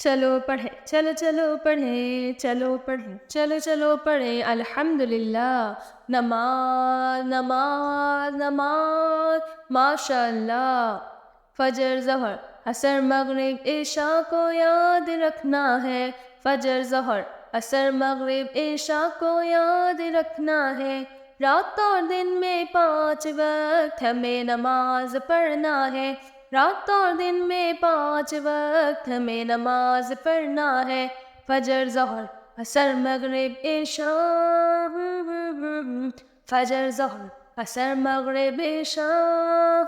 چلو پڑھیں، چلو چلو پڑھیں، چلو پڑھیں، چلو چلو پڑھیں الحمدللہ۔ نماز نماز نماز ماشاء اللہ۔ فجر ظہر عصر مغرب عشاء کو یاد رکھنا ہے۔ فجر ظہر عصر مغرب عشاء کو یاد رکھنا ہے۔ رات اور دن میں 5 وقت ہمیں نماز پڑھنا ہے۔ رات اور دن میں 5 وقت ہمیں نماز پڑھنا ہے۔ فجر ظہر عصر مغرب عشاء، فجر ظہر عصر مغرب عشاء۔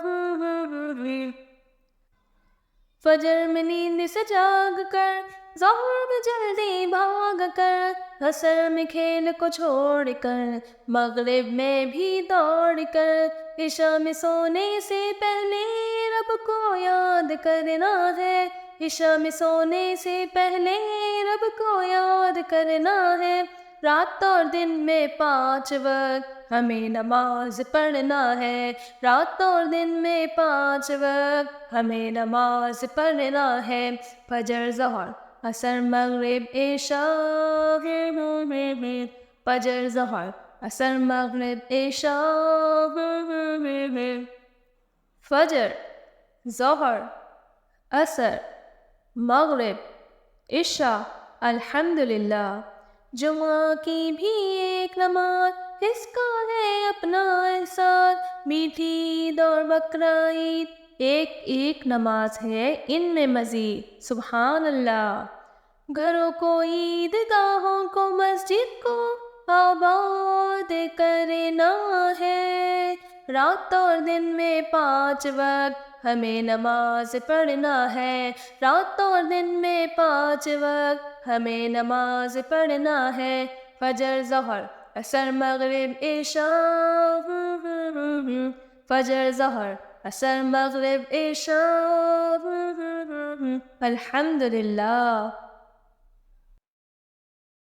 فجر میں نیند سے جاگ کر، ظہر میں جلدی بھاگ کر، عصر میں کھیل کو چھوڑ کر، مغرب میں بھی دوڑ کر، عشاء میں سونے سے پہلے رب کو یاد کرنا ہے۔ عشاء میں سونے سے پہلے رب کو یاد کرنا ہے۔ رات اور دن میں 5 وقت ہمیں نماز پڑھنا ہے۔ رات اور دن میں 5 وقت ہمیں نماز پڑھنا ہے۔ فجر ظہر عصر مغرب عشاء، فجر ظہر عصر مغرب عشاء۔ فجر ظہر عصر مغرب عشاء الحمدللہ۔ جمعہ کی بھی ایک نماز، اس کا ہے اپنا احساس، میٹھی عید اور بقرعید ایک ایک نماز ہے ان میں مزید، سبحان اللہ۔ گھروں کو عید گاہوں کو مسجد کو آباد کرنا ہے۔ رات اور دن میں 5 وقت ہمیں نماز پڑھنا ہے۔ رات اور دن میں 5 وقت ہمیں نماز پڑھنا ہے۔ فجر ظہر عصر مغرب عشاء، فجر ظہر عصر مغرب عشاء الحمدللہ۔